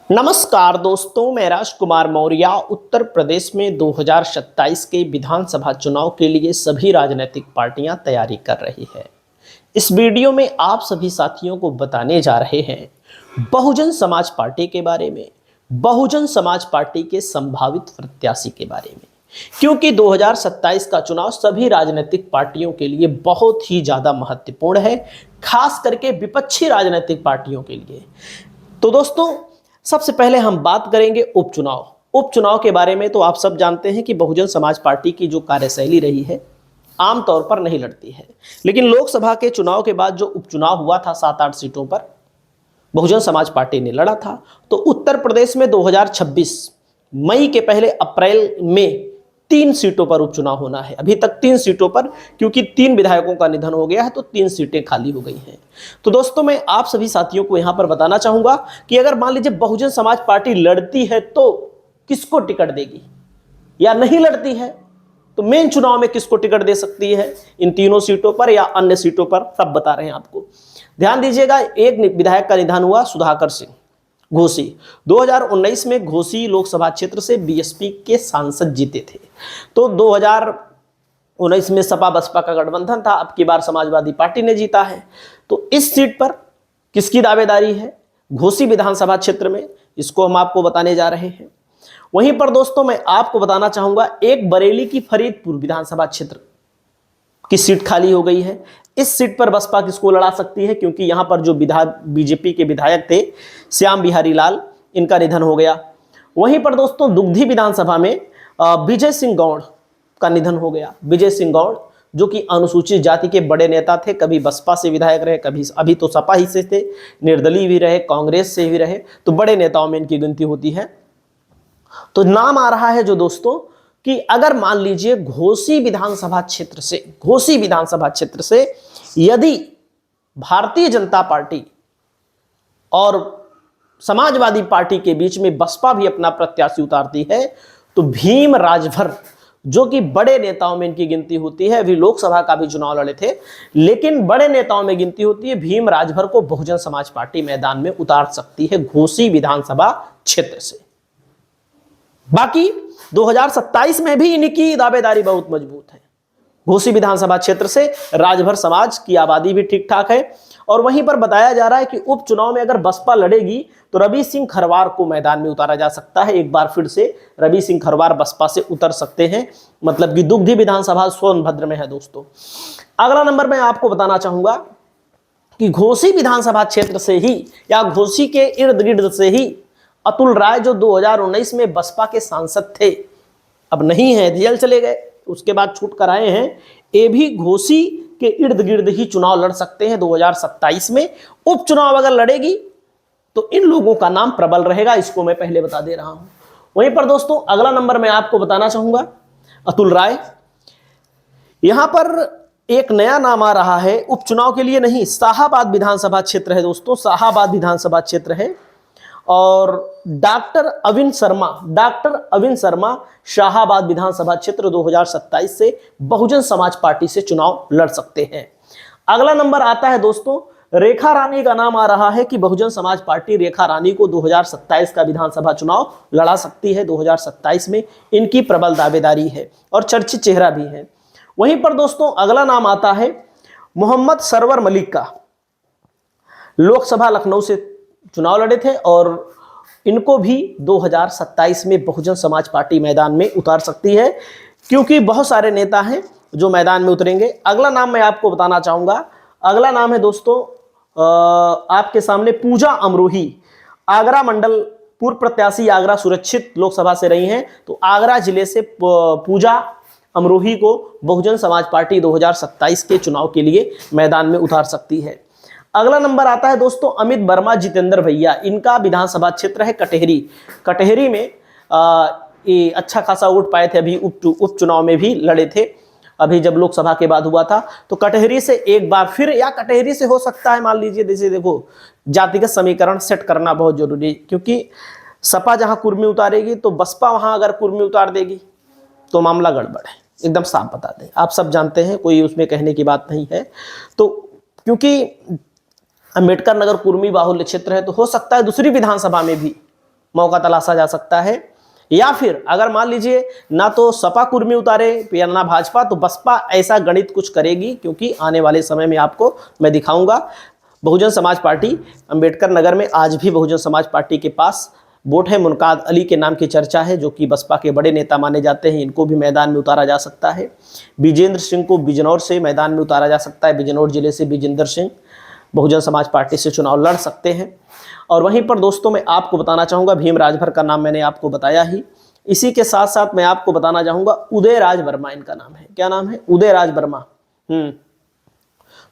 नमस्कार दोस्तों, मैं राजकुमार मौर्य उत्तर प्रदेश में 2027 के विधानसभा चुनाव के लिए सभी राजनीतिक पार्टियां तैयारी कर रही है। इस वीडियो में आप सभी साथियों को बताने जा रहे हैं बहुजन समाज पार्टी के बारे में, बहुजन समाज पार्टी के संभावित प्रत्याशी के बारे में, क्योंकि 2027 का चुनाव सभी राजनीतिक पार्टियों के लिए बहुत ही ज्यादा महत्वपूर्ण है, खास करके विपक्षी राजनीतिक पार्टियों के लिए। तो दोस्तों, सबसे पहले हम बात करेंगे उपचुनाव के बारे में। तो आप सब जानते हैं कि बहुजन समाज पार्टी की जो कार्यशैली रही है, आमतौर पर नहीं लड़ती है, लेकिन लोकसभा के चुनाव के बाद जो उपचुनाव हुआ था 7-8 सीटों पर बहुजन समाज पार्टी ने लड़ा था। तो उत्तर प्रदेश में 2026 मई के पहले अप्रैल में 3 सीटों पर उपचुनाव होना है। अभी तक 3 सीटों पर, क्योंकि 3 विधायकों का निधन हो गया है तो 3 सीटें खाली हो गई हैं। तो दोस्तों, मैं आप सभी साथियों को यहां पर बताना चाहूंगा कि अगर मान लीजिए बहुजन समाज पार्टी लड़ती है तो किसको टिकट देगी, या नहीं लड़ती है तो मेन चुनाव में किसको टिकट दे सकती है, इन तीनों सीटों पर या अन्य सीटों पर, सब बता रहे हैं आपको। ध्यान दीजिएगा, एक विधायक का निधन हुआ, सुधाकर सिंह घोसी। 2019 में घोसी लोकसभा क्षेत्र से बीएसपी के सांसद जीते थे। तो 2019 में सपा बसपा का गठबंधन था, अब की बार समाजवादी पार्टी ने जीता है। तो इस सीट पर किसकी दावेदारी है घोसी विधानसभा क्षेत्र में, इसको हम आपको बताने जा रहे हैं। वहीं पर दोस्तों, मैं आपको बताना चाहूंगा एक बरेली की फरीदपुर विधानसभा क्षेत्र की सीट खाली हो गई है। इस सीट पर बसपा किसको लड़ा सकती है, क्योंकि यहां पर जो बीजेपी के विधायक थे श्याम बिहारी लाल, इनका निधन हो गया। वहीं पर दोस्तों, दुग्धी विधानसभा में विजय सिंह गौड़ का निधन हो गया। विजय सिंह गौड़ जो कि अनुसूचित जाति के बड़े नेता थे, कभी बसपा से विधायक रहे, कभी अभी तो सपा ही से थे, निर्दलीय भी रहे, कांग्रेस से भी रहे, तो बड़े नेताओं में इनकी गिनती होती है। तो नाम आ रहा है जो दोस्तों कि अगर मान लीजिए घोसी विधानसभा क्षेत्र से यदि भारतीय जनता पार्टी और समाजवादी पार्टी के बीच में बसपा भी अपना प्रत्याशी उतारती है, तो भीम राजभर जो कि बड़े नेताओं में इनकी गिनती होती है, अभी लोकसभा का भी चुनाव लड़े थे, लेकिन बड़े नेताओं में गिनती होती है, भीम राजभर को बहुजन समाज पार्टी मैदान में उतार सकती है घोसी विधानसभा क्षेत्र से। बाकी 2027 में भी इनकी दावेदारी बहुत मजबूत है। घोसी विधानसभा क्षेत्र से राजभर समाज की आबादी भी ठीक ठाक है। और वहीं पर बताया जा रहा है कि उपचुनाव में अगर बसपा लड़ेगी तो रवि सिंह खरवार को मैदान में उतारा जा सकता है। एक बार फिर से रवि सिंह खरवार बसपा से उतर सकते हैं, मतलब कि दुग्धी विधानसभा सोनभद्र में है दोस्तों। अगला नंबर मैं आपको बताना चाहूंगा कि घोसी विधानसभा क्षेत्र से ही या घोसी के इर्द गिर्द से ही अतुल राय जो 2019 में बसपा के सांसद थे, अब नहीं है, जेल चले गए, उसके बाद छूट कर आए हैं, ये भी घोसी के इर्द गिर्द ही चुनाव लड़ सकते हैं 2027 में। उपचुनाव अगर लड़ेगी तो इन लोगों का नाम प्रबल रहेगा, इसको मैं पहले बता दे रहा हूं। वहीं पर दोस्तों, अगला नंबर मैं आपको बताना चाहूंगा अतुल राय। यहां पर एक नया नाम आ रहा है उपचुनाव के लिए, नहीं, शाहाबाद विधानसभा क्षेत्र है दोस्तों, शाहाबाद विधानसभा क्षेत्र है। और डॉक्टर अविन शर्मा शाहाबाद विधानसभा क्षेत्र 2027 से बहुजन समाज पार्टी से चुनाव लड़ सकते हैं। अगला नंबर आता है दोस्तों, रेखा रानी का नाम आ रहा है कि बहुजन समाज पार्टी रेखा रानी को 2027 का विधानसभा चुनाव लड़ा सकती है। 2027 में इनकी प्रबल दावेदारी है और चर्चित चेहरा भी है। वहीं पर दोस्तों, अगला नाम आता है मोहम्मद सरवर मलिक का। लोकसभा लखनऊ से चुनाव लड़े थे और इनको भी 2027 में बहुजन समाज पार्टी मैदान में उतार सकती है, क्योंकि बहुत सारे नेता हैं जो मैदान में उतरेंगे। अगला नाम मैं आपको बताना चाहूंगा, अगला नाम है दोस्तों आपके सामने पूजा अमरोही। आगरा मंडल पूर्व प्रत्याशी, आगरा सुरक्षित लोकसभा से रही हैं, तो आगरा जिले से पूजा अमरोही को बहुजन समाज पार्टी 2027 के चुनाव के लिए मैदान में उतार सकती है। अगला नंबर आता है दोस्तों अमित वर्मा जितेंद्र भैया, इनका विधानसभा क्षेत्र है कटहरी में ये अच्छा खासा वोट पाए थे, अभी उपचुनाव में भी लड़े थे, अभी जब लोकसभा के बाद हुआ था। तो कटहरी से एक बार फिर, या कटहरी से हो सकता है, मान लीजिए जैसे देखो जातिगत समीकरण सेट करना बहुत जरूरी है, क्योंकि सपा जहां कुर्मी उतारेगी तो बसपा वहां अगर कुर्मी उतार देगी तो मामला गड़बड़ है, एकदम साफ बता दें, आप सब जानते हैं, कोई उसमें कहने की बात नहीं है। तो क्योंकि अंबेडकर नगर कुर्मी बाहुल्य क्षेत्र है, तो हो सकता है दूसरी विधानसभा में भी मौका तलाशा जा सकता है। या फिर अगर मान लीजिए ना तो सपा कुर्मी उतारे या ना भाजपा, तो बसपा ऐसा गणित कुछ करेगी, क्योंकि आने वाले समय में आपको मैं दिखाऊंगा बहुजन समाज पार्टी अंबेडकर नगर में आज भी बहुजन समाज पार्टी के पास वोट है। मुनकाद अली के नाम की चर्चा है, जो कि बसपा के बड़े नेता माने जाते हैं, इनको भी मैदान में उतारा जा सकता है। विजेंद्र सिंह को बिजनौर से मैदान में उतारा जा सकता है, बिजनौर जिले से विजेंद्र सिंह बहुजन समाज पार्टी से चुनाव लड़ सकते हैं। और वहीं पर दोस्तों मैं आपको बताना चाहूँगा, भीम राजभर का नाम मैंने आपको बताया ही, इसी के साथ साथ मैं आपको बताना चाहूँगा उदय राज वर्मा इनका नाम है। क्या नाम है? उदय राज वर्मा।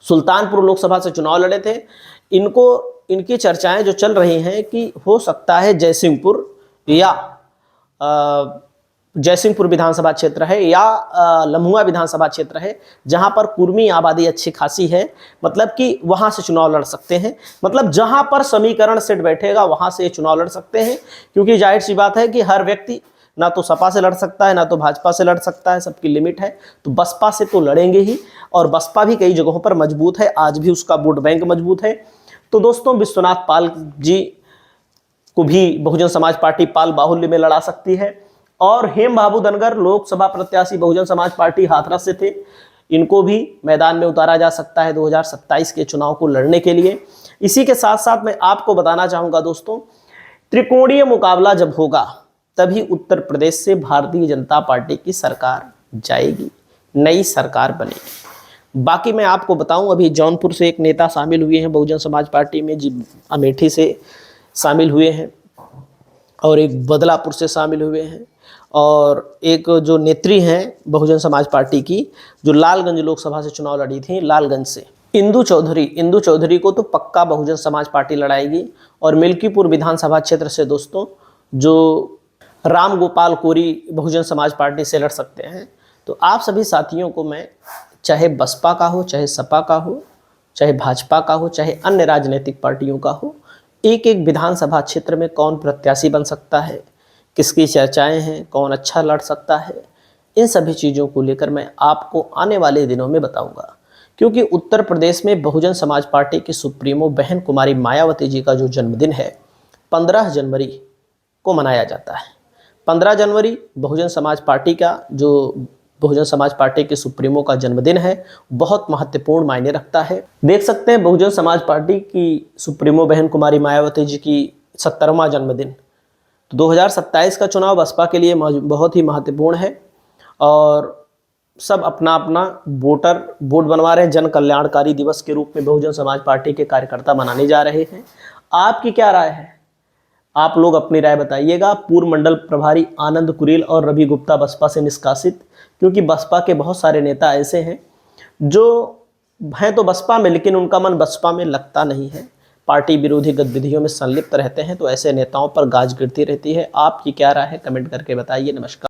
सुल्तानपुर लोकसभा से चुनाव लड़े थे। इनकी चर्चाएं जो चल रही हैं कि हो सकता है जयसिंहपुर या जयसिंहपुर विधानसभा क्षेत्र है या लम्हुआ विधानसभा क्षेत्र है, जहां पर कुर्मी आबादी अच्छी खासी है, मतलब कि वहां से चुनाव लड़ सकते हैं। मतलब जहां पर समीकरण सेट बैठेगा वहां से चुनाव लड़ सकते हैं, क्योंकि जाहिर सी बात है कि हर व्यक्ति ना तो सपा से लड़ सकता है ना तो भाजपा से लड़ सकता है, सबकी लिमिट है। तो बसपा से तो लड़ेंगे ही, और बसपा भी कई जगहों पर मजबूत है, आज भी उसका वोट बैंक मजबूत है। तो दोस्तों विश्वनाथ पाल जी को भी बहुजन समाज पार्टी पाल बाहुल्य में लड़ा सकती है। और हेम बाबू धनगर लोकसभा प्रत्याशी बहुजन समाज पार्टी हाथरस से थे, इनको भी मैदान में उतारा जा सकता है 2027 के चुनाव को लड़ने के लिए। इसी के साथ साथ मैं आपको बताना चाहूँगा दोस्तों, त्रिकोणीय मुकाबला जब होगा तभी उत्तर प्रदेश से भारतीय जनता पार्टी की सरकार जाएगी, नई सरकार बनेगी। बाकी मैं आपको बताऊं, अभी जौनपुर से एक नेता शामिल हुए हैं बहुजन समाज पार्टी में, जी अमेठी से शामिल हुए हैं, और एक बदलापुर से शामिल हुए हैं, और एक जो नेत्री हैं बहुजन समाज पार्टी की जो लालगंज लोकसभा से चुनाव लड़ी थी, लालगंज से इंदु चौधरी को तो पक्का बहुजन समाज पार्टी लड़ाएगी। और मिल्कीपुर विधानसभा क्षेत्र से दोस्तों जो राम गोपाल कोरी बहुजन समाज पार्टी से लड़ सकते हैं। तो आप सभी साथियों को मैं, चाहे बसपा का हो, चाहे सपा का हो, चाहे भाजपा का हो, चाहे अन्य राजनीतिक पार्टियों का हो, एक एक विधानसभा क्षेत्र में कौन प्रत्याशी बन सकता है, किसकी चर्चाएं हैं, कौन अच्छा लड़ सकता है, इन सभी चीज़ों को लेकर मैं आपको आने वाले दिनों में बताऊंगा। क्योंकि उत्तर प्रदेश में बहुजन समाज पार्टी की सुप्रीमो बहन कुमारी मायावती जी का जो जन्मदिन है 15 जनवरी को मनाया जाता है। 15 जनवरी बहुजन समाज पार्टी का, जो बहुजन समाज पार्टी के सुप्रीमो का जन्मदिन है, बहुत महत्वपूर्ण मायने रखता है। देख सकते हैं बहुजन समाज पार्टी की सुप्रीमो बहन कुमारी मायावती जी की 70वां जन्मदिन। तो 2027 का चुनाव बसपा के लिए बहुत ही महत्वपूर्ण है, और सब अपना अपना वोट बनवा रहे हैं। जन कल्याणकारी दिवस के रूप में बहुजन समाज पार्टी के कार्यकर्ता मनाने जा रहे हैं। आपकी क्या राय है? आप लोग अपनी राय बताइएगा। पूर्व मंडल प्रभारी आनंद कुरेल और रवि गुप्ता बसपा से निष्कासित, क्योंकि बसपा के बहुत सारे नेता ऐसे हैं जो हैं तो बसपा में, लेकिन उनका मन बसपा में लगता नहीं है, पार्टी विरोधी गतिविधियों में संलिप्त रहते हैं। तो ऐसे नेताओं पर गाज गिरती रहती है। आपकी क्या राय है? कमेंट करके बताइए। नमस्कार।